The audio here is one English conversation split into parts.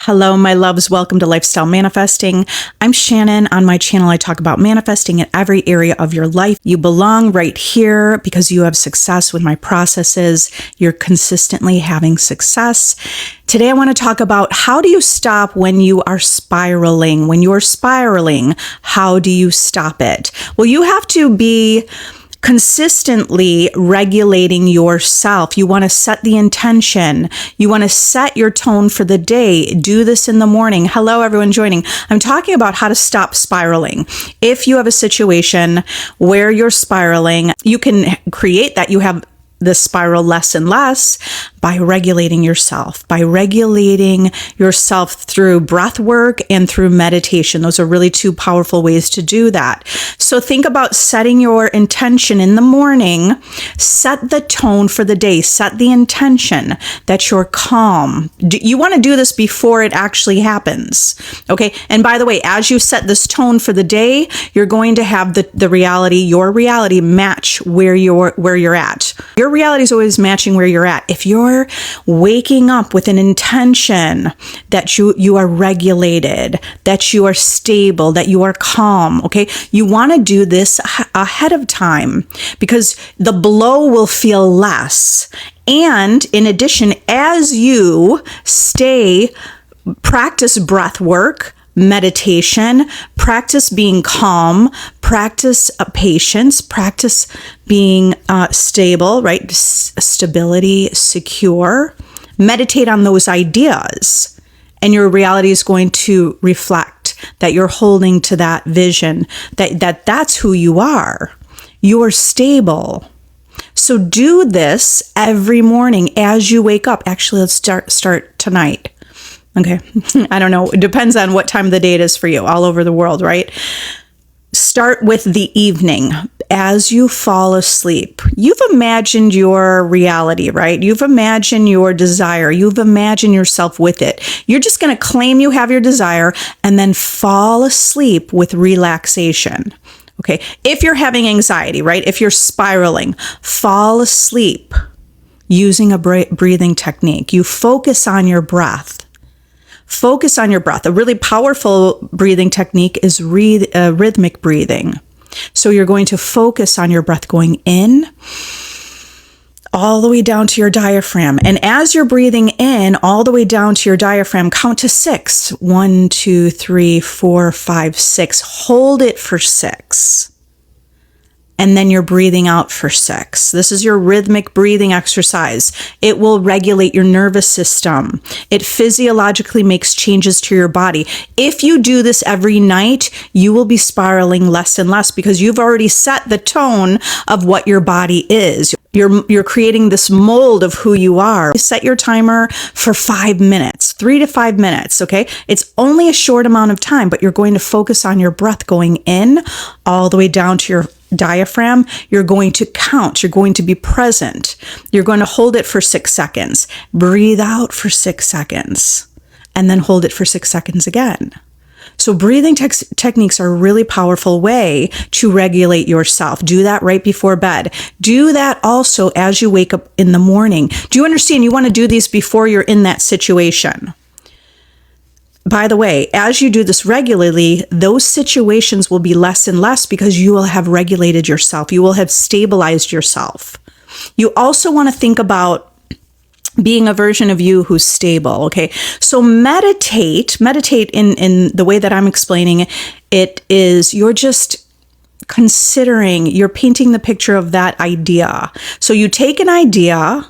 Hello, my loves. Welcome to Lifestyle Manifesting. I'm Shannon. On my channel, I talk about manifesting in every area of your life. You belong right here because you have success with my processes. You're consistently having success. Today, I want to talk about how do you stop when you are spiraling? When you're spiraling, how do you stop it? Well, you have to be consistently regulating yourself. You want to set the intention. You want to set your tone for the day. Do this in the morning. Hello, everyone joining. I'm talking about how to stop spiraling. If you have a situation where you're spiraling, you can create that. You have the spiral less and less by regulating yourself through breath work and through meditation. Those are really two powerful ways to do that. So think about setting your intention in the morning, set the tone for the day, set the intention that you're calm. You want to do this before it actually happens. Okay. And by the way, as you set this tone for the day, you're going to have your reality match where you're at. Your reality is always matching where you're at. If you're waking up with an intention that you are regulated, that you are stable, that you are calm, okay? You want to do this ahead of time because the blow will feel less. And in addition, as you practice breath work, meditation, practice being calm, practice patience, practice being stable, right? Stability, secure. Meditate on those ideas, and your reality is going to reflect that you're holding to that vision, that's who you are. You're stable. So do this every morning as you wake up. Actually, let's start tonight. Okay. I don't know. It depends on what time of the day it is for you all over the world, right? Start with the evening. As you fall asleep, you've imagined your reality, right? You've imagined your desire. You've imagined yourself with it. You're just going to claim you have your desire and then fall asleep with relaxation. Okay. If you're having anxiety, right? If you're spiraling, fall asleep using a breathing technique. You focus on your breath. Focus on your breath. A really powerful breathing technique is rhythmic breathing. So you're going to focus on your breath going in all the way down to your diaphragm. And as you're breathing in all the way down to your diaphragm, count to 6. 1, 2, 3, 4, 5, 6. Hold it for 6. And then you're breathing out for 6. This is your rhythmic breathing exercise. It will regulate your nervous system. It physiologically makes changes to your body. If you do this every night, you will be spiraling less and less because you've already set the tone of what your body is. You're creating this mold of who you are. Set your timer for 5 minutes, 3 to 5 minutes, okay? It's only a short amount of time, but you're going to focus on your breath going in all the way down to your diaphragm. You're going to count. You're going to be present. You're going to hold it for 6 seconds. Breathe out for 6 seconds and then hold it for 6 seconds again. So breathing techniques are a really powerful way to regulate yourself. Do that right before bed. Do that also as you wake up in the morning. Do you understand? You want to do these before you're in that situation. By the way, as you do this regularly, those situations will be less and less because you will have regulated yourself. You will have stabilized yourself. You also want to think about being a version of you who's stable. Okay. So meditate in the way that I'm explaining it is you're just considering, you're painting the picture of that idea. So you take an idea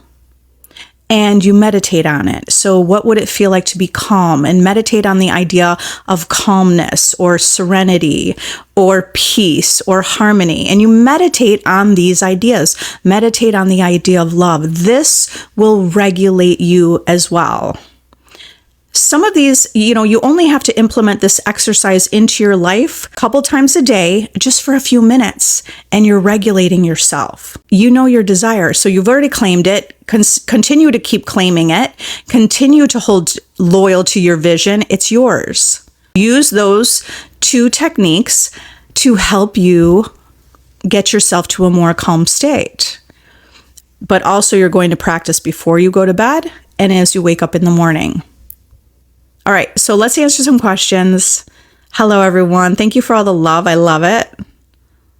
and you meditate on it. So what would it feel like to be calm? And meditate on the idea of calmness or serenity or peace or harmony. And you meditate on these ideas. Meditate on the idea of love. This will regulate you as well. Some of these, you only have to implement this exercise into your life a couple times a day, just for a few minutes, and you're regulating yourself. You know your desire, so you've already claimed it. Continue to keep claiming it. Continue to hold loyal to your vision. It's yours. Use those 2 techniques to help you get yourself to a more calm state. But also you're going to practice before you go to bed and as you wake up in the morning. All right, so let's answer some questions. Hello, everyone. Thank you for all the love. I love it.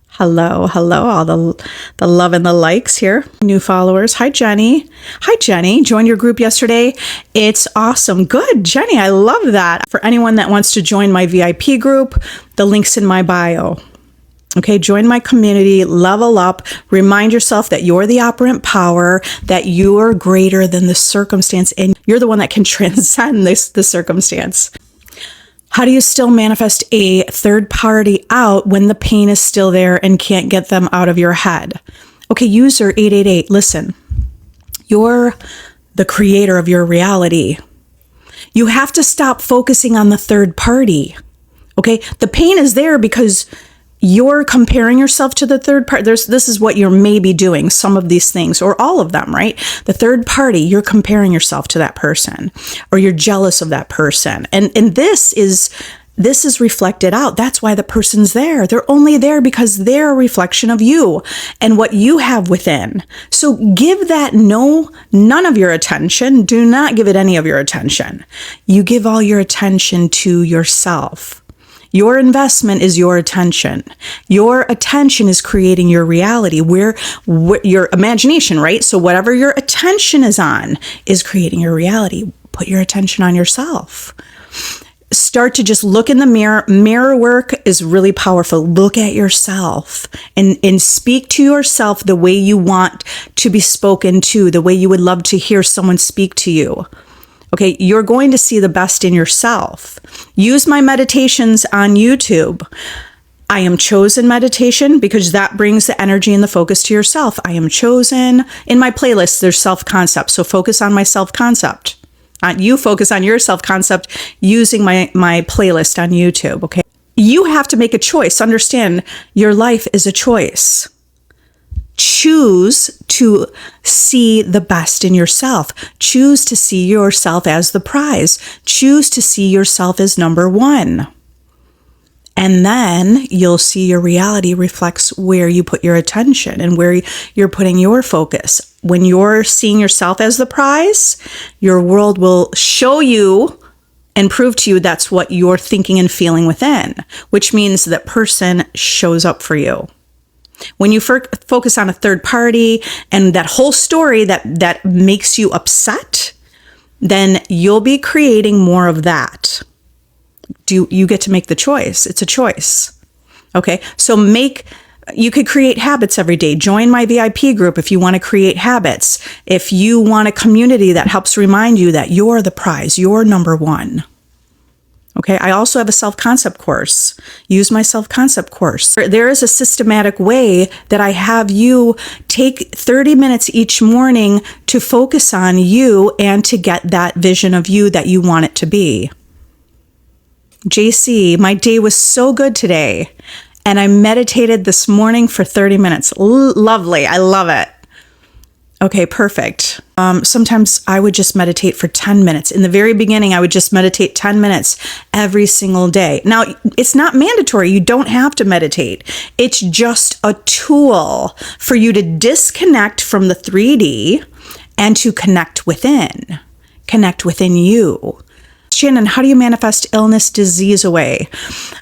Hello, all the love and the likes here. New followers. Hi, Jenny. Hi, Jenny. Joined your group yesterday. It's awesome. Good, Jenny. I love that. For anyone that wants to join my VIP group, the link's in my bio. Okay, join my community, level up, remind yourself that you're the operant power, that you are greater than the circumstance, and you're the one that can transcend the circumstance. How do you still manifest a third party out when the pain is still there and can't get them out of your head? Okay, user 888, listen. You're the creator of your reality. You have to stop focusing on the third party. Okay, the pain is there because you're comparing yourself to the third party. This is what you're maybe doing, some of these things, or all of them, right? The third party, you're comparing yourself to that person, or you're jealous of that person. And this is reflected out. That's why the person's there. They're only there because they're a reflection of you and what you have within. So give that none of your attention. Do not give it any of your attention. You give all your attention to yourself. Your investment is your attention. Your attention is creating your reality, where your imagination, right? So whatever your attention is on is creating your reality. Put your attention on yourself. Start to just look in the mirror. Mirror work is really powerful. Look at yourself and speak to yourself the way you want to be spoken to, the way you would love to hear someone speak to you. Okay, you're going to see the best in yourself. Use my meditations on YouTube. I am chosen meditation because that brings the energy and the focus to yourself. I am chosen. In my playlist, there's self-concept. So focus on my self-concept. You focus on your self-concept using my playlist on YouTube. Okay, you have to make a choice. Understand, your life is a choice. Choose to see the best in yourself. Choose to see yourself as the prize. Choose to see yourself as number one. And then you'll see your reality reflects where you put your attention and where you're putting your focus. When you're seeing yourself as the prize, your world will show you and prove to you that's what you're thinking and feeling within, which means that person shows up for you. When you focus on a third party and that whole story that makes you upset, then you'll be creating more of that. You get to make the choice. It's a choice. Okay, so you could create habits every day. Join my VIP group if you want to create habits. If you want a community that helps remind you that you're the prize, you're number one. Okay, I also have a self-concept course. Use my self-concept course. There is a systematic way that I have you take 30 minutes each morning to focus on you and to get that vision of you that you want it to be. JC, my day was so good today, and I meditated this morning for 30 minutes. Lovely. I love it. Okay, perfect. Sometimes I would just meditate for 10 minutes. In the very beginning, I would just meditate 10 minutes every single day. Now, it's not mandatory. You don't have to meditate. It's just a tool for you to disconnect from the 3D and to connect within you. Shannon, how do you manifest illness, disease away?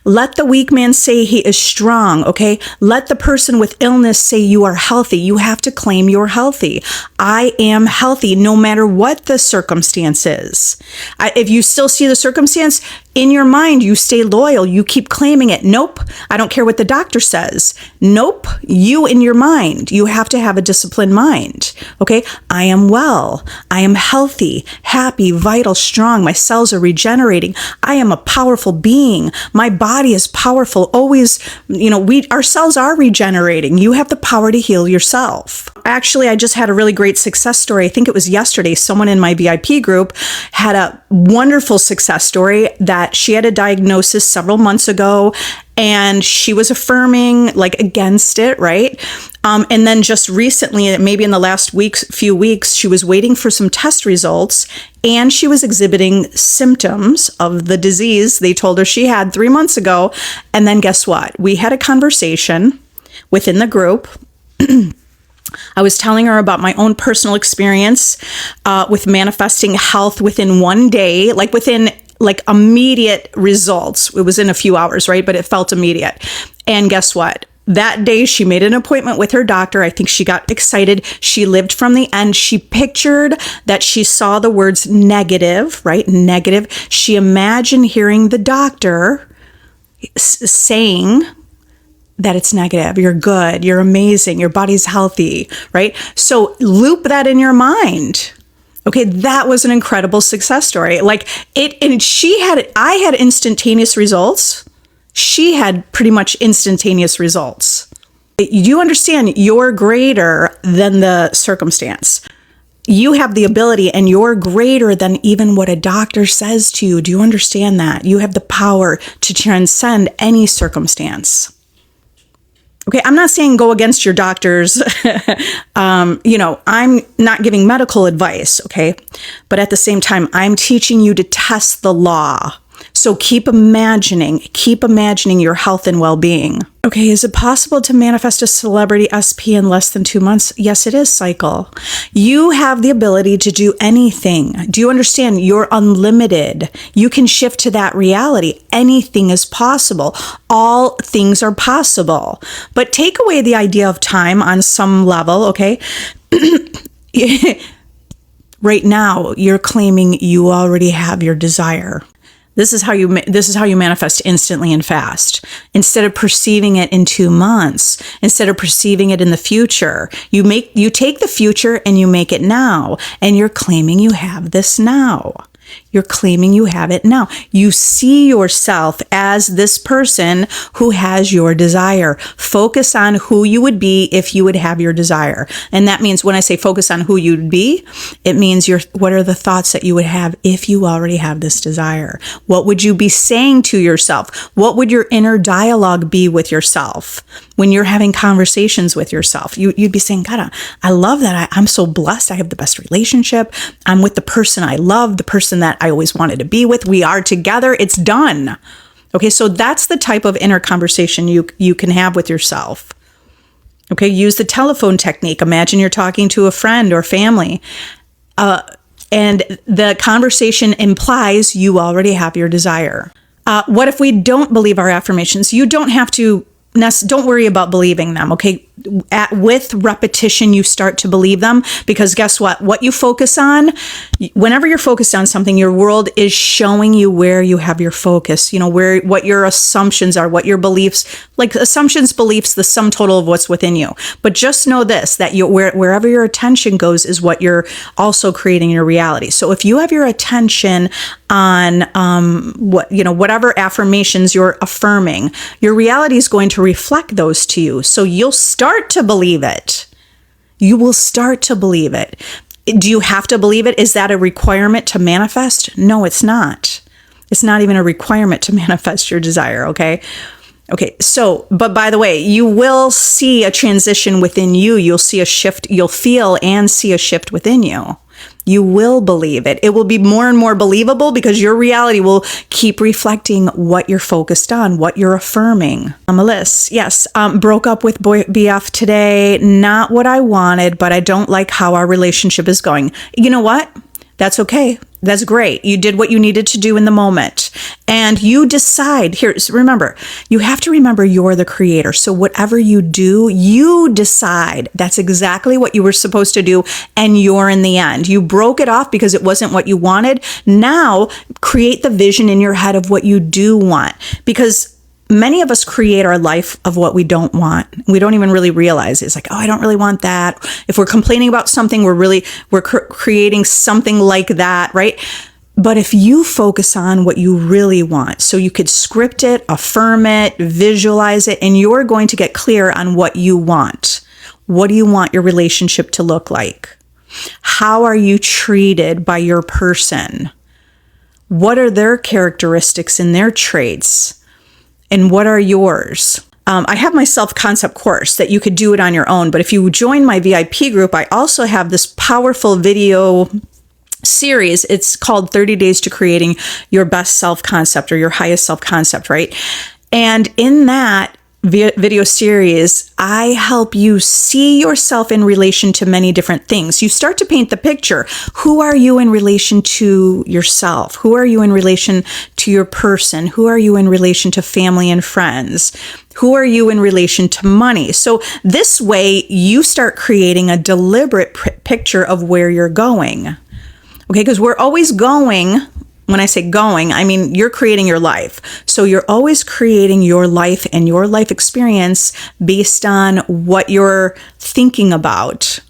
Let the weak man say he is strong, okay? Let the person with illness say you are healthy. You have to claim you're healthy. I am healthy no matter what the circumstance is. If you still see the circumstance, in your mind, you stay loyal. You keep claiming it. Nope. I don't care what the doctor says. Nope. You in your mind. You have to have a disciplined mind. Okay. I am well. I am healthy, happy, vital, strong. My cells are regenerating. I am a powerful being. My body is powerful. Always, our cells are regenerating. You have the power to heal yourself. Actually, I just had a really great success story. I think it was yesterday. Someone in my VIP group had a wonderful success story that she had a diagnosis several months ago and she was affirming against it, right? And then just recently, maybe in the last few weeks, she was waiting for some test results and she was exhibiting symptoms of the disease they told her she had 3 months ago. And then guess what? We had a conversation within the group. I was telling her about my own personal experience with manifesting health within one day, within like immediate results. It was in a few hours, right? But it felt immediate. And guess what? That day, she made an appointment with her doctor. I think she got excited. She lived from the end. She pictured that she saw the words negative, right? Negative. She imagined hearing the doctor saying that it's negative. You're good. You're amazing. Your body's healthy, right? So loop that in your mind. Okay, that was an incredible success story. Like it, and I had instantaneous results. She had pretty much instantaneous results. You understand you're greater than the circumstance. You have the ability and you're greater than even what a doctor says to you. Do you understand that? You have the power to transcend any circumstance. Okay, I'm not saying go against your doctors. I'm not giving medical advice, okay? But at the same time, I'm teaching you to test the law. So keep imagining your health and well-being. Okay, is it possible to manifest a celebrity SP in less than 2 months? Yes, it is, Cycle. You have the ability to do anything. Do you understand? You're unlimited. You can shift to that reality. Anything is possible. All things are possible. But take away the idea of time on some level, okay? Right now, you're claiming you already have your desire. This is how you manifest instantly and fast. Instead of perceiving it in 2 months, instead of perceiving it in the future, you take the future and you make it now, and you're claiming you have this now. You're claiming you have it now. You see yourself as this person who has your desire. Focus on who you would be if you would have your desire. And that means when I say focus on who you'd be, it means what are the thoughts that you would have if you already have this desire? What would you be saying to yourself? What would your inner dialogue be with yourself? When you're having conversations with yourself, you'd be saying, God, I love that. I'm so blessed. I have the best relationship. I'm with the person I love, the person that I always wanted to be with. We are together. It's done. Okay, so that's the type of inner conversation you can have with yourself. Okay, use the telephone technique. Imagine you're talking to a friend or family. And the conversation implies you already have your desire. What if we don't believe our affirmations? You don't have to. Don't worry about believing them, okay? With repetition, you start to believe them, because guess what? What you focus on, whenever you're focused on something, your world is showing you where you have your focus, what your assumptions are, what your beliefs, like assumptions, beliefs, the sum total of what's within you. But just know this, that wherever your attention goes is what you're also creating in your reality. So if you have your attention on whatever affirmations you're affirming, your reality is going to reflect those to you. So you'll start to believe it. You will start to believe it. Do you have to believe it? Is that a requirement to manifest? No, it's not. It's not even a requirement to manifest your desire, okay? Okay, so, but by the way, you will see a transition within you. You'll see a shift. You'll feel and see a shift within you. You will believe it. It will be more and more believable because your reality will keep reflecting what you're focused on, what you're affirming. Melissa, yes, broke up with BF today. Not what I wanted, but I don't like how our relationship is going. You know what? That's okay. That's great. You did what you needed to do in the moment. And you decide. Remember, you have to remember you're the creator. So whatever you do, you decide. That's exactly what you were supposed to do. And you're in the end. You broke it off because it wasn't what you wanted. Now, create the vision in your head of what you do want. Because many of us create our life of what we don't want. We don't even really realize it. It's like, oh, I don't really want that. If we're complaining about something, we're creating something like that, right? But if you focus on what you really want, so you could script it, affirm it, visualize it, and you're going to get clear on what you want. What do you want your relationship to look like? How are you treated by your person? What are their characteristics and their traits? And what are yours? I have my self-concept course that you could do it on your own. But if you join my VIP group, I also have this powerful video series. It's called 30 Days to Creating Your Best Self-Concept or Your Highest Self-Concept, right? And in that, video series, I help you see yourself in relation to many different things. You start to paint the picture. Who are you in relation to yourself? Who are you in relation to your person? Who are you in relation to family and friends? Who are you in relation to money? So this way you start creating a deliberate picture of where you're going. Okay, because we're always going. When I say going, I mean you're creating your life. So you're always creating your life and your life experience based on what you're thinking about.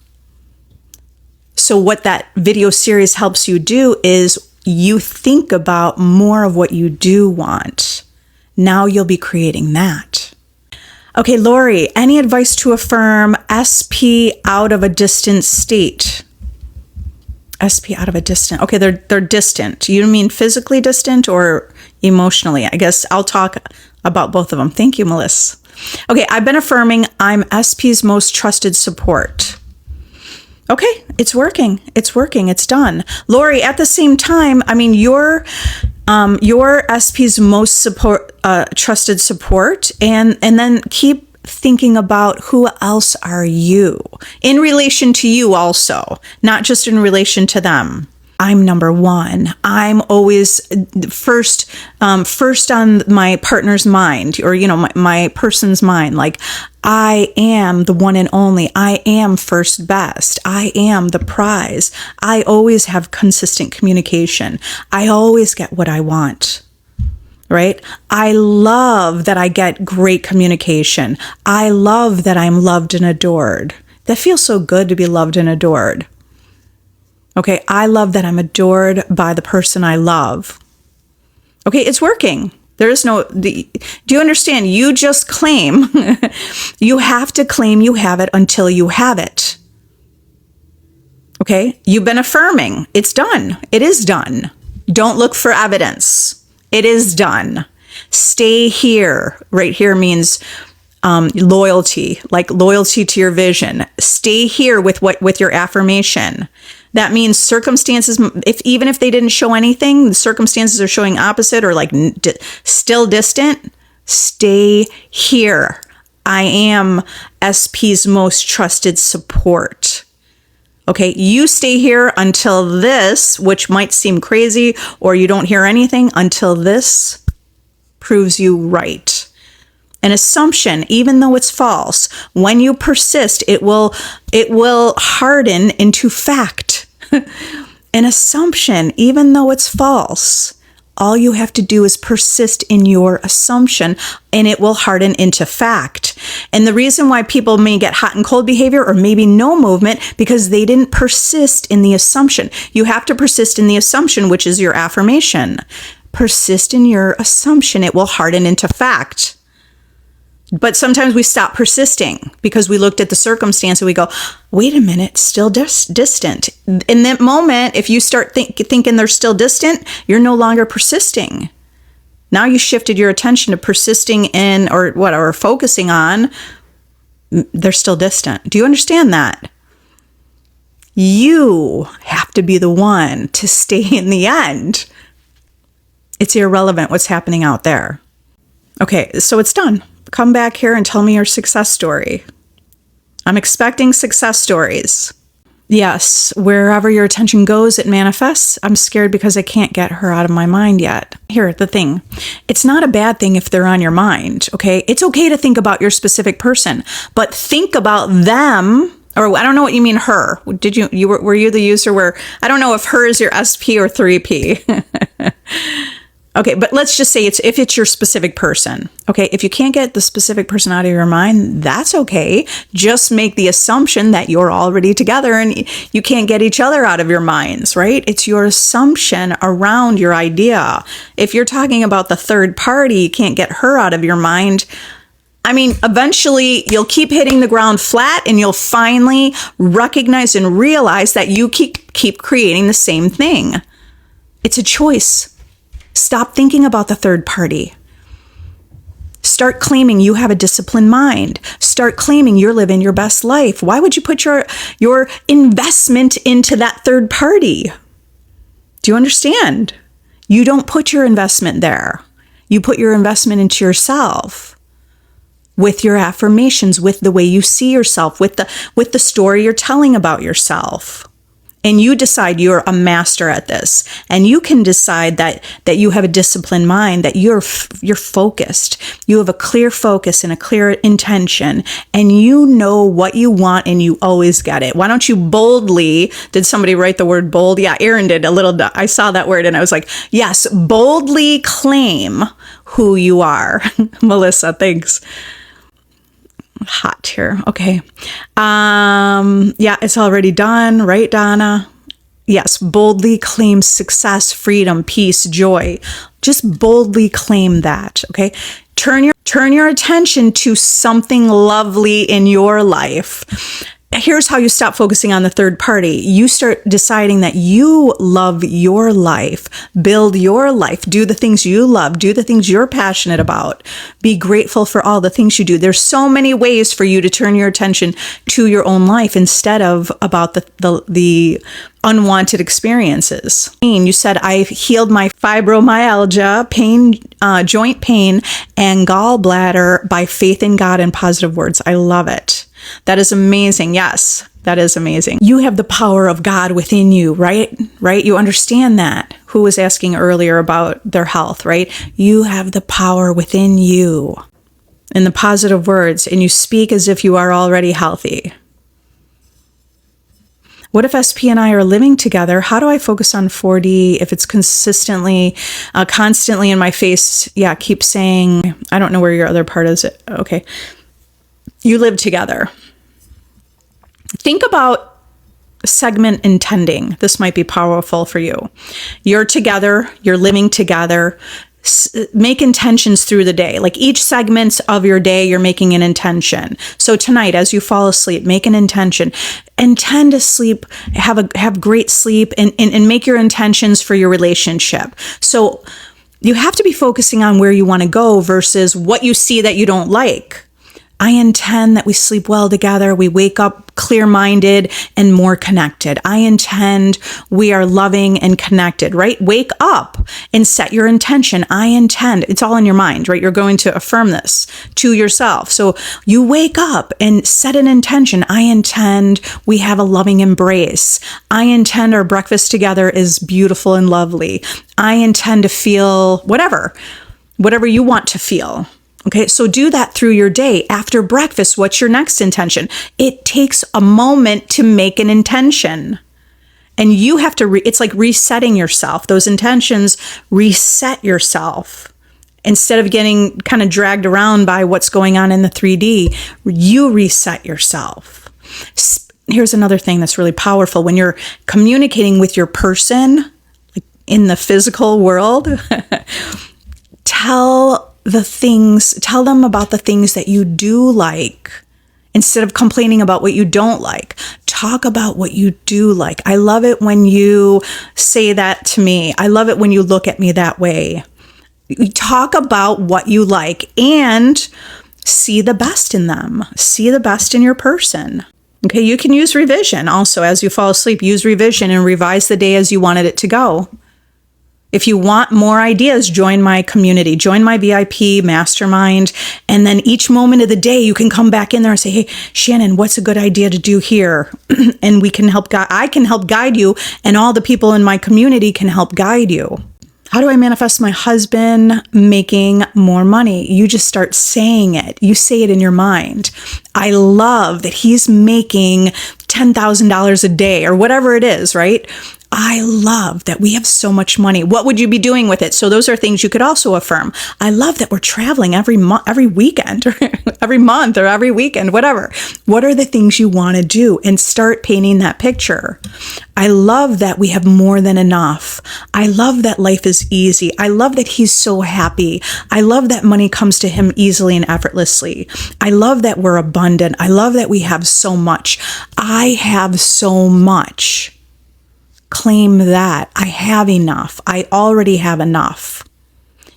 So what that video series helps you do is you think about more of what you do want. Now you'll be creating that. Okay, Lori, any advice to affirm SP out of a distant state? SP out of a distant. Okay, they're distant. You mean physically distant or emotionally? I guess I'll talk about both of them. Thank you, Melissa. Okay, I've been affirming I'm SP's most trusted support. Okay, it's working. It's working. It's done. Lori, at the same time, I mean, you're SP's most trusted support, and then keep thinking about who else are you in relation to you also, not just in relation to them. I'm number one. I'm always first on my partner's mind, or, my person's mind. Like, I am the one and only. I am first best. I am the prize. I always have consistent communication. I always get what I want. Right? I love that I get great communication. I love that I'm loved and adored. That feels so good to be loved and adored. Okay, I love that I'm adored by the person I love. Okay, it's working. There is no, do you understand? You just claim. You have to claim you have it until you have it. Okay, you've been affirming. It's done. It is done. Don't look for evidence. It is done. Stay here. Right here means loyalty, like loyalty to your vision. Stay here with your affirmation. That means circumstances, even if they didn't show anything, the circumstances are showing opposite or like still distant. Stay here. I am SP's most trusted support. Okay, you stay here until this, which might seem crazy, or you don't hear anything until this proves you right. An assumption, even though it's false, when you persist, it will harden into fact. An assumption, even though it's false, all you have to do is persist in your assumption and it will harden into fact. And the reason why people may get hot and cold behavior or maybe no movement, because they didn't persist in the assumption. You have to persist in the assumption, which is your affirmation. Persist in your assumption. It will harden into fact. But sometimes we stop persisting because we looked at the circumstance and we go, wait a minute, still distant. In that moment, if you start thinking they're still distant, you're no longer persisting. Now you shifted your attention to persisting in or focusing on they're still distant. Do you understand that? You have to be the one to stay in the end. It's irrelevant what's happening out there. Okay, so it's done. Come back here and tell me your success story. I'm expecting success stories. Yes, wherever your attention goes, it manifests. I'm scared because I can't get her out of my mind yet. Here, the thing. It's not a bad thing if they're on your mind, okay? It's okay to think about your specific person, but think about them, or I don't know what you mean her. Were you the user where, I don't know if her is your SP or 3P. Okay, but let's just say if it's your specific person. Okay, if you can't get the specific person out of your mind, that's okay. Just make the assumption that you're already together and you can't get each other out of your minds, right? It's your assumption around your idea. If you're talking about the third party, you can't get her out of your mind. I mean, eventually you'll keep hitting the ground flat and you'll finally recognize and realize that you keep creating the same thing. It's a choice. Stop thinking about the third party. Start claiming you have a disciplined mind. Start claiming you're living your best life. Why would you put your investment into that third party? Do you understand? You don't put your investment there. You put your investment into yourself. with your affirmations, with the way you see yourself, with the story you're telling about yourself. And you decide you're a master at this. And you can decide that you have a disciplined mind, that you're focused. You have a clear focus and a clear intention, and you know what you want and you always get it. Why don't you boldly, did somebody write the word bold? Yeah, Erin did I saw that word and I was like, yes, boldly claim who you are. Melissa, thanks. Hot here. Okay. Yeah, it's already done, right, Donna? Yes, boldly claim success, freedom, peace, joy. Just boldly claim that, okay? Turn your attention to something lovely in your life. Here's how you stop focusing on the third party. You start deciding that you love your life, build your life, do the things you love, do the things you're passionate about. Be grateful for all the things you do. There's so many ways for you to turn your attention to your own life instead of about the unwanted experiences. You said, I've healed my fibromyalgia, pain, joint pain, and gallbladder by faith in God and positive words. I love it. That is amazing. Yes, that is amazing. You have the power of God within you, right? Right? You understand that. Who was asking earlier about their health, right? You have the power within you in the positive words, and you speak as if you are already healthy. What if SP and I are living together? How do I focus on 4D if it's constantly in my face? Yeah, keep saying, I don't know where your other part is. Okay. You live together. Think about segment intending. This might be powerful for you. You're together, you're living together. Make intentions through the day. Like each segment of your day, you're making an intention. So tonight, as you fall asleep, make an intention. Intend to sleep, have great sleep, and make your intentions for your relationship. So you have to be focusing on where you want to go versus what you see that you don't like. I intend that we sleep well together. We wake up clear-minded and more connected. I intend we are loving and connected, right? Wake up and set your intention. I intend. It's all in your mind, right? You're going to affirm this to yourself. So you wake up and set an intention. I intend we have a loving embrace. I intend our breakfast together is beautiful and lovely. I intend to feel whatever you want to feel. Okay, so do that through your day. After breakfast, what's your next intention? It takes a moment to make an intention. And you have to, it's like resetting yourself. Those intentions reset yourself. Instead of getting kind of dragged around by what's going on in the 3D, you reset yourself. Here's another thing that's really powerful. When you're communicating with your person, like in the physical world, tell them about the things that you do like. Instead of complaining about what you don't like, talk about what you do like. I love it when you say that to me. I love it when you look at me that way. Talk about what you like and see the best in them. See the best in your person. Okay, you can use revision also as you fall asleep. Use revision and revise the day as you wanted it to go. If you want more ideas, join my community, join my VIP mastermind. And then each moment of the day, you can come back in there and say, hey, Shannon, what's a good idea to do here? And we can help I can help guide you, and all the people in my community can help guide you. How do I manifest my husband making more money? You just start saying it. You say it in your mind. I love that he's making $10,000 a day or whatever it is, right? I love that we have so much money. What would you be doing with it? So those are things you could also affirm. I love that we're traveling every weekend, or every month, or every weekend, whatever. What are the things you want to do? And start painting that picture. I love that we have more than enough. I love that life is easy. I love that he's so happy. I love that money comes to him easily and effortlessly. I love that we're abundant. I love that we have so much. I have so much. Claim that. I have enough. I already have enough.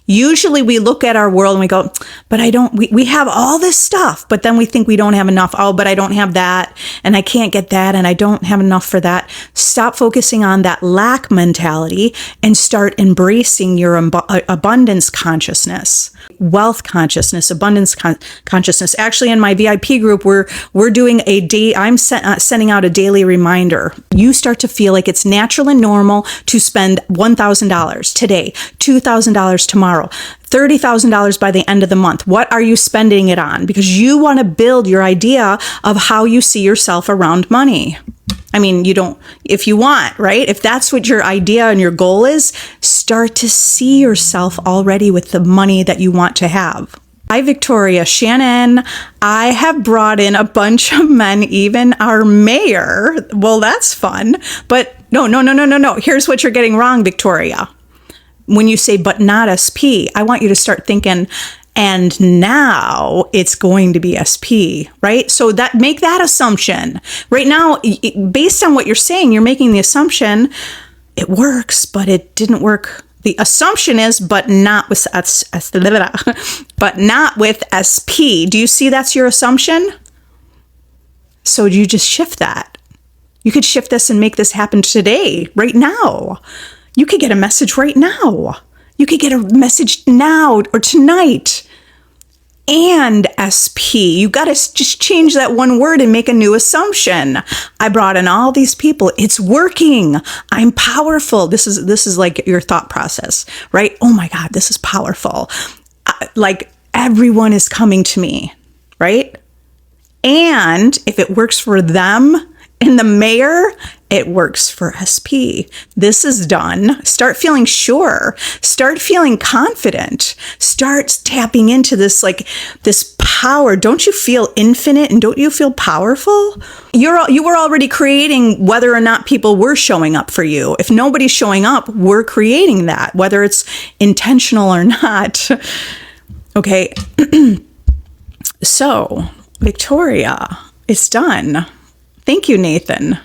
Usually we look at our world and we go, but we have all this stuff, but then we think we don't have enough. Oh, but I don't have that, and I can't get that, and I don't have enough for that. Stop focusing on that lack mentality and start embracing your abundance consciousness, wealth consciousness, abundance consciousness. Actually, in my VIP group, we're doing a day. I'm sending out a daily reminder. You start to feel like it's natural and normal to spend $1,000 today, $2,000 tomorrow, $30,000 by the end of the month. What are you spending it on? Because you want to build your idea of how you see yourself around money. I mean, if you want, right? If that's what your idea and your goal is, start to see yourself already with the money that you want to have. Hi, Victoria. Shannon, I have brought in a bunch of men, even our mayor. Well, that's fun. But no. Here's what you're getting wrong, Victoria. When you say, but not SP, I want you to start thinking, and now it's going to be SP, right? So make that assumption. Right now, based on what you're saying, you're making the assumption it works, but it didn't work. The assumption is, but not with SP. Do you see that's your assumption? So you just shift that. You could shift this and make this happen today, right now. You could get a message right now. You could get a message now or tonight. And SP. You got to just change that one word and make a new assumption. I brought in all these people. It's working. I'm powerful. This is like your thought process, right? Oh my God, this is powerful. Like everyone is coming to me, right? And if it works for them and the mayor, it works for SP. This is done. Start feeling sure. Start feeling confident. Start tapping into this power. Don't you feel infinite and don't you feel powerful? You were already creating whether or not people were showing up for you. If nobody's showing up, we're creating that, whether it's intentional or not. Okay. So, Victoria, it's done. Thank you, Nathan.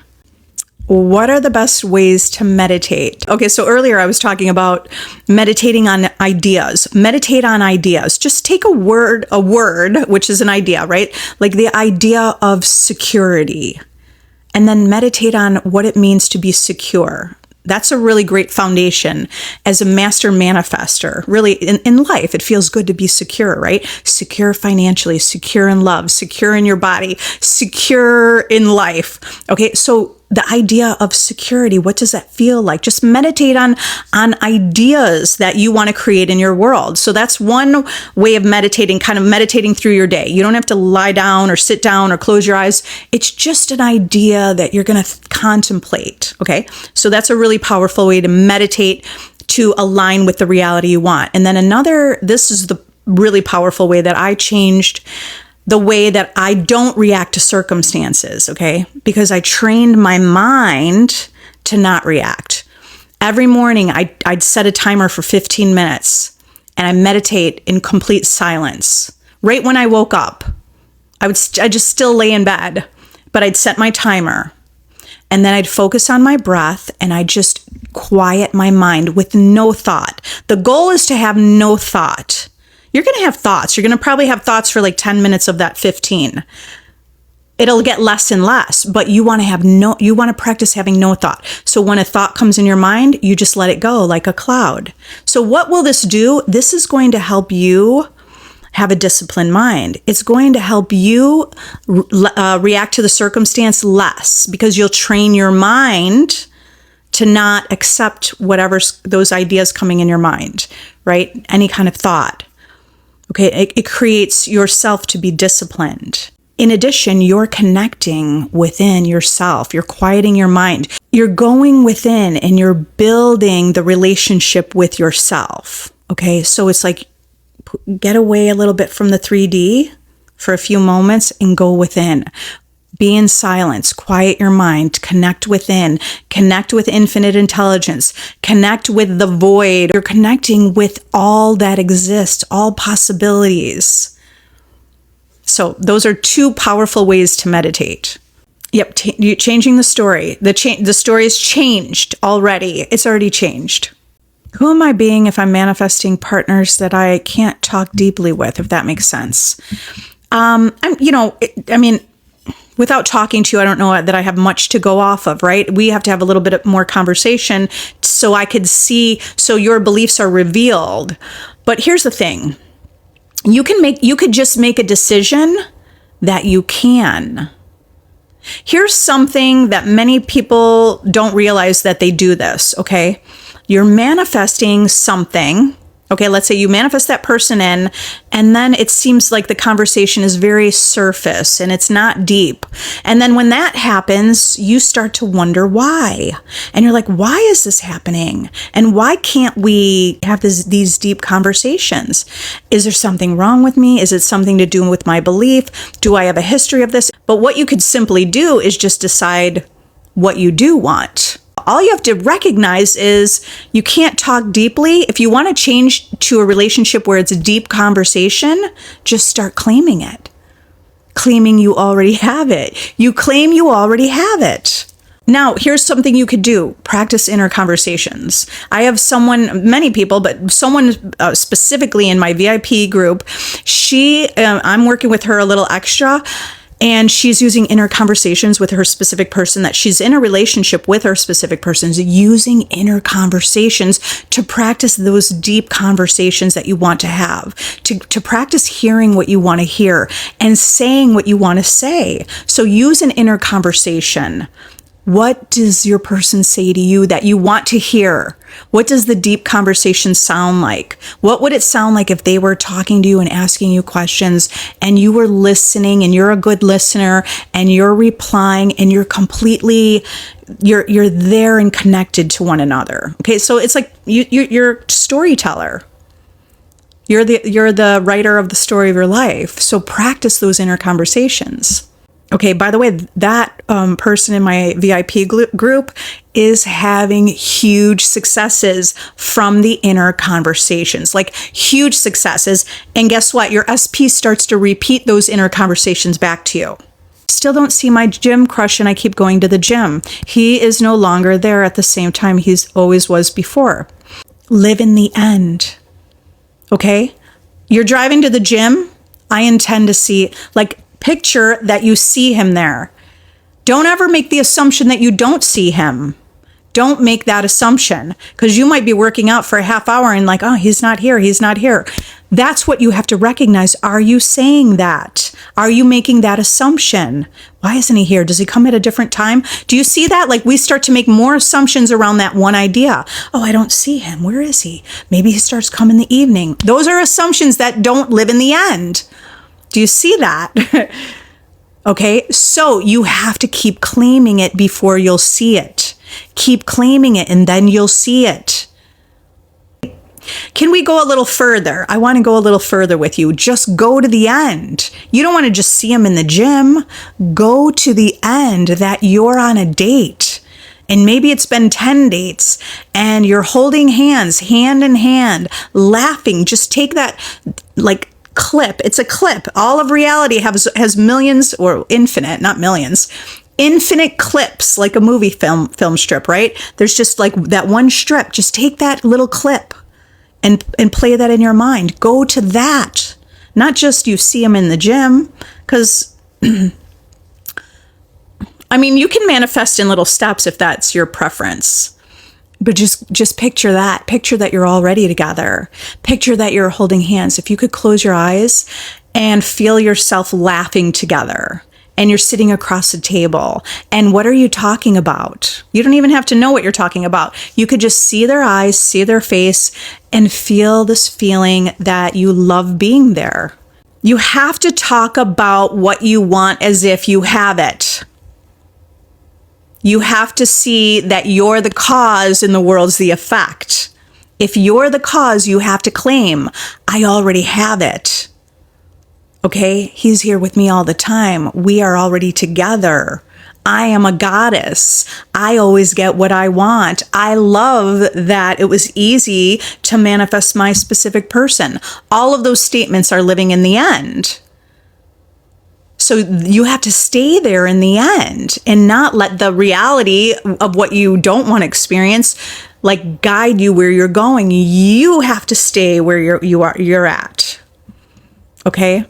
What are the best ways to meditate? Okay, so earlier I was talking about meditating on ideas. Meditate on ideas. Just take a word, which is an idea, right? Like the idea of security. And then meditate on what it means to be secure. That's a really great foundation as a master manifester. Really, in life, it feels good to be secure, right? Secure financially, secure in love, secure in your body, secure in life. Okay, so the idea of security, what does that feel like? Just meditate on ideas that you want to create in your world. So that's one way of meditating, kind of meditating through your day. You don't have to lie down or sit down or close your eyes. It's just an idea that you're going to contemplate. Okay, so that's a really powerful way to meditate to align with the reality you want. And then this is the really powerful way that I changed the way that I don't react to circumstances, okay? Because I trained my mind to not react. Every morning, I'd set a timer for 15 minutes, and I meditate in complete silence. Right when I woke up, I'd just still lay in bed, but I'd set my timer, and then I'd focus on my breath, and I'd just quiet my mind with no thought. The goal is to have no thought. You're going to have thoughts. You're going to probably have thoughts for like 10 minutes of that 15. It'll get less and less, but you want to practice having no thought. So when a thought comes in your mind, you just let it go like a cloud. So what will this do? This is going to help you have a disciplined mind. It's going to help you react to the circumstance less because you'll train your mind to not accept whatever's those ideas coming in your mind, right? Any kind of thought. Okay, it creates yourself to be disciplined. In addition, you're connecting within yourself. You're quieting your mind. You're going within and you're building the relationship with yourself. Okay, so it's like get away a little bit from the 3D for a few moments and go within. Be in silence, quiet your mind, connect within, connect with infinite intelligence, connect with the void. You're connecting with all that exists, all possibilities. So those are two powerful ways to meditate. Yep, changing the story. The story is changed already. It's already changed. Who am I being if I'm manifesting partners that I can't talk deeply with, if that makes sense? Without talking to you, I don't know that I have much to go off of, right? We have to have a little bit more conversation so I could see, so your beliefs are revealed. But here's the thing. You could just make a decision that you can. Here's something that many people don't realize, that they do this, okay? You're manifesting something. Okay, let's say you manifest that person in, and then it seems like the conversation is very surface and it's not deep. And then when that happens, you start to wonder why. And you're like, why is this happening? And why can't we have these deep conversations? Is there something wrong with me? Is it something to do with my belief? Do I have a history of this? But what you could simply do is just decide what you do want. All you have to recognize is you can't talk deeply. If you want to change to a relationship where it's a deep conversation, just start claiming it. Claiming you already have it. You claim you already have it. Now, here's something you could do. Practice inner conversations. I have many people, but someone specifically in my VIP group, I'm working with her a little extra. And she's using inner conversations with her specific person, that she's in a relationship with her specific person, using inner conversations to practice those deep conversations that you want to have, to practice hearing what you want to hear and saying what you want to say. So use an inner conversation. What does your person say to you that you want to hear? What does the deep conversation sound like? What would it sound like if they were talking to you and asking you questions and you were listening and you're a good listener and you're replying and you're there and connected to one another? Okay, so it's like you're a storyteller. You're the writer of the story of your life. So practice those inner conversations. Okay, by the way, that person in my VIP group is having huge successes from the inner conversations, like huge successes. And guess what? Your SP starts to repeat those inner conversations back to you. Still don't see my gym crush and I keep going to the gym. He is no longer there at the same time he's always was before. Live in the end. Okay? You're driving to the gym. I intend to see, picture that you see him there. Don't ever make the assumption that you don't see him. Don't make that assumption, because you might be working out for a half hour and oh, he's not here. He's not here. That's what you have to recognize. Are you saying that? Are you making that assumption? Why isn't he here? Does he come at a different time? Do you see that? We start to make more assumptions around that one idea. Oh, I don't see him. Where is he? Maybe he starts coming in the evening. Those are assumptions that don't live in the end. Do you see that? Okay, so you have to keep claiming it before you'll see it. Keep claiming it and then you'll see it. Can we go a little further? I want to go a little further with you. Just go to the end. You don't want to just see him in the gym. Go to the end, that you're on a date. And maybe it's been 10 dates and you're holding hands, hand in hand, laughing. Just take that, clip. It's a clip. All of reality has millions, or infinite, not millions, infinite clips, like a movie film strip, right? There's just that one strip. Just take that little clip and play that in your mind. Go to that. Not just you see them in the gym, because you can manifest in little steps if that's your preference. But just picture that. Picture that you're already together. Picture that you're holding hands. If you could close your eyes and feel yourself laughing together, and you're sitting across the table. And what are you talking about? You don't even have to know what you're talking about. You could just see their eyes, see their face, and feel this feeling that you love being there. You have to talk about what you want as if you have it. You have to see that you're the cause and the world's the effect. If you're the cause, you have to claim, I already have it. Okay? He's here with me all the time. We are already together. I am a goddess. I always get what I want. I love that it was easy to manifest my specific person. All of those statements are living in the end. So you have to stay there in the end and not let the reality of what you don't want to experience like guide you where you're going. You have to stay where you're at. Okay?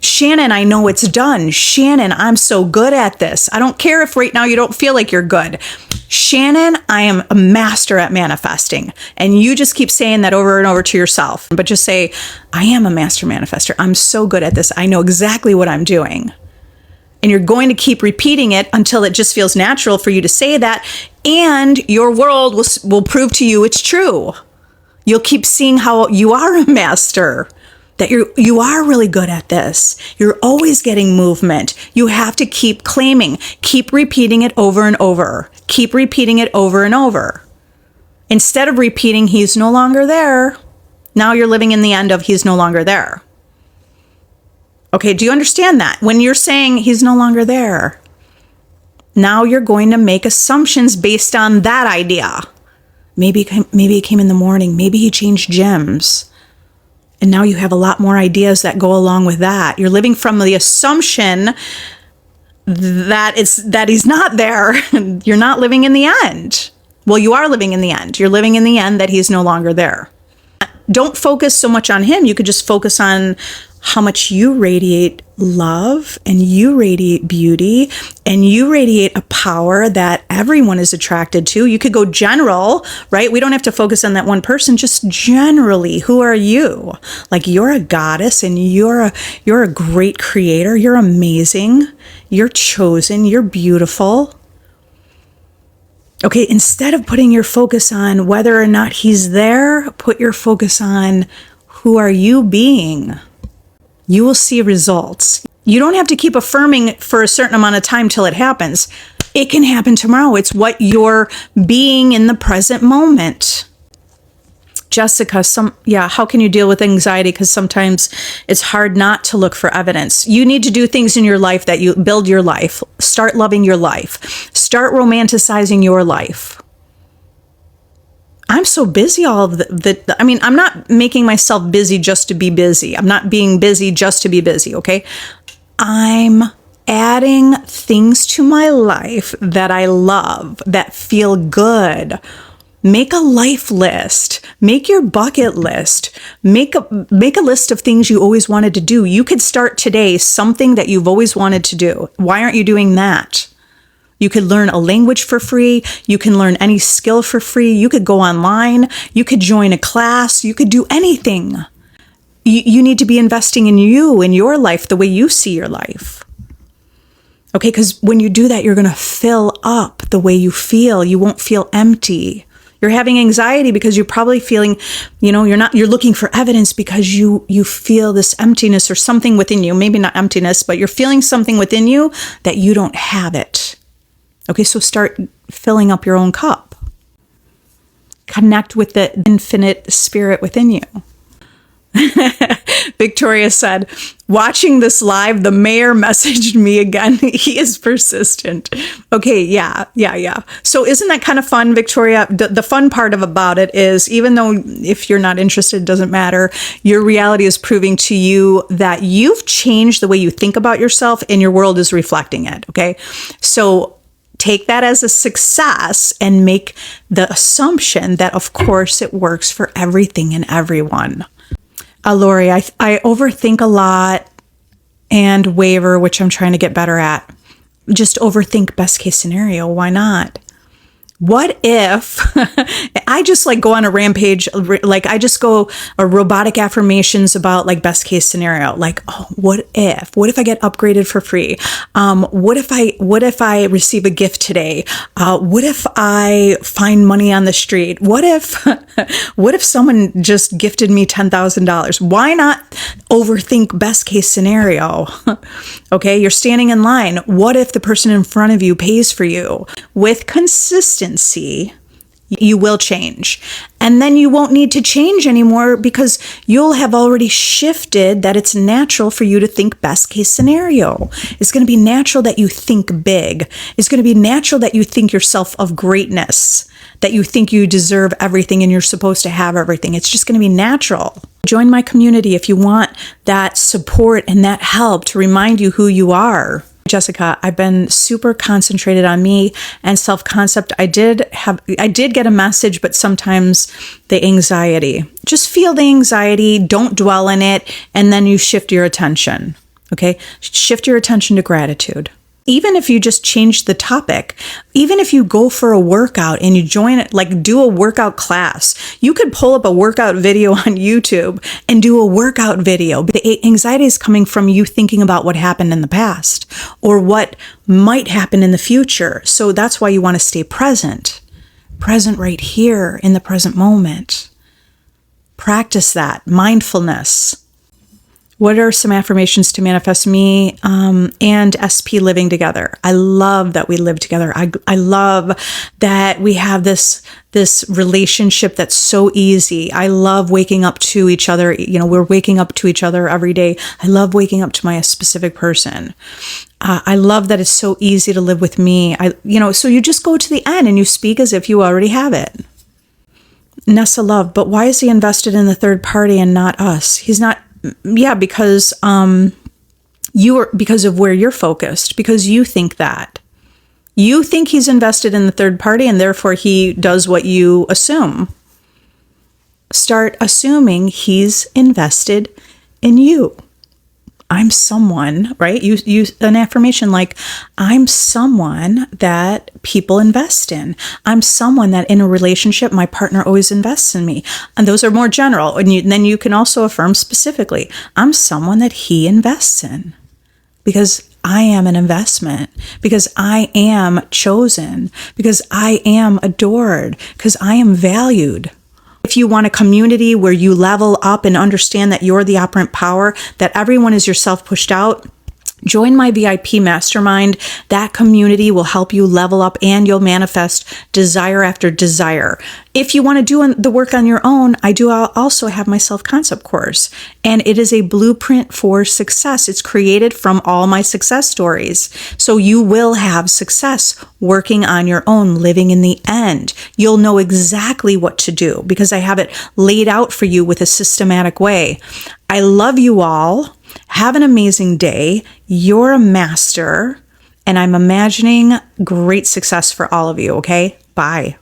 Shannon, I know it's done. Shannon, I'm so good at this. I don't care if right now you don't feel like you're good. Shannon, I am a master at manifesting. And you just keep saying that over and over to yourself. But just say, I am a master manifester. I'm so good at this. I know exactly what I'm doing. And you're going to keep repeating it until it just feels natural for you to say that. And your world will prove to you it's true. You'll keep seeing how you are a master. That you are really good at this. You're always getting movement. You have to keep claiming. Keep repeating it over and over. Keep repeating it over and over. Instead of repeating, he's no longer there. Now you're living in the end of he's no longer there. Okay, do you understand that? When you're saying he's no longer there, now you're going to make assumptions based on that idea. Maybe he came in the morning. Maybe he changed gyms. And now you have a lot more ideas that go along with that. You're living from the assumption that he's not there. You're not living in the end. Well, you are living in the end. You're living in the end that he's no longer there. Don't focus so much on him. You could just focus on how much you radiate love and you radiate beauty and you radiate a power that everyone is attracted to. You could go general, right? We don't have to focus on that one person, just generally. Who are you? Like you're a goddess and you're a great creator. You're amazing. You're chosen. You're beautiful. Okay, instead of putting your focus on whether or not he's there, put your focus on who are you being. You will see results. You don't have to keep affirming for a certain amount of time till it happens. It can happen tomorrow. It's what you're being in the present moment. Jessica, how can you deal with anxiety? Because sometimes it's hard not to look for evidence. You need to do things in your life that you build your life. Start loving your life. Start romanticizing your life. I'm so busy I'm not making myself busy just to be busy. I'm not being busy just to be busy, okay? I'm adding things to my life that I love, that feel good. Make a life list. Make your bucket list. Make a list of things you always wanted to do. You could start today something that you've always wanted to do. Why aren't you doing that? You could learn a language for free. You can learn any skill for free. You could go online. You could join a class. You could do anything. You need to be investing in you, in your life, the way you see your life. Okay, because when you do that, you're going to fill up the way you feel. You won't feel empty. You're having anxiety because you're probably feeling, you're looking for evidence because you feel this emptiness or something within you. Maybe not emptiness, but you're feeling something within you that you don't have it. Okay, so start filling up your own cup. Connect with the infinite spirit within you. Victoria said, watching this live, the mayor messaged me again. He is persistent. Okay, yeah. So isn't that kind of fun, Victoria? The fun part about it is, even though if you're not interested, it doesn't matter, your reality is proving to you that you've changed the way you think about yourself and your world is reflecting it, okay? So take that as a success and make the assumption that, of course, it works for everything and everyone. Lori, I overthink a lot and waver, which I'm trying to get better at. Just overthink best case scenario. Why not? What if I just go on a rampage, I just go robotic affirmations about best case scenario, what if I get upgraded for free? What if I receive a gift today? What if I find money on the street? What if someone just gifted me $10,000? Why not overthink best case scenario? Okay, you're standing in line. What if the person in front of you pays for you? With consistency, you will change. And then you won't need to change anymore because you'll have already shifted that it's natural for you to think best case scenario. It's going to be natural that you think big. It's going to be natural that you think yourself of greatness, that you think you deserve everything and you're supposed to have everything. It's just going to be natural. Join my community if you want that support and that help to remind you who you are. Jessica, I've been super concentrated on me and self-concept. I did get a message, but sometimes the anxiety. Just feel the anxiety, don't dwell in it, and then you shift your attention. Okay? Shift your attention to gratitude. Even if you just change the topic, even if you go for a workout and you join it, like do a workout class, you could pull up a workout video on YouTube and do a workout video. But the anxiety is coming from you thinking about what happened in the past or what might happen in the future. So that's why you want to stay present right here in the present moment. Practice that mindfulness. What are some affirmations to manifest me and SP living together? I love that we live together. I love that we have this relationship that's so easy. I love waking up to each other. You know, we're waking up to each other every day. I love waking up to my specific person. I love that it's so easy to live with me. So you just go to the end and you speak as if you already have it. Nessa Love, but why is he invested in the third party and not us? He's not. Yeah, because because of where you're focused, because you think that. You think he's invested in the third party and therefore he does what you assume. Start assuming he's invested in you. I'm someone, right? You an affirmation like, I'm someone that people invest in. I'm someone that in a relationship, my partner always invests in me. And those are more general. And then you can also affirm specifically, I'm someone that he invests in because I am an investment, because I am chosen, because I am adored, because I am valued. If you want a community where you level up and understand that you're the operant power, that everyone is yourself pushed out, join my VIP mastermind. That community will help you level up and you'll manifest desire after desire. If you want to do the work on your own, I'll also have my self-concept course. And it is a blueprint for success. It's created from all my success stories. So you will have success working on your own, living in the end. You'll know exactly what to do because I have it laid out for you with a systematic way. I love you all. Have an amazing day. You're a master, and I'm imagining great success for all of you, okay? Bye.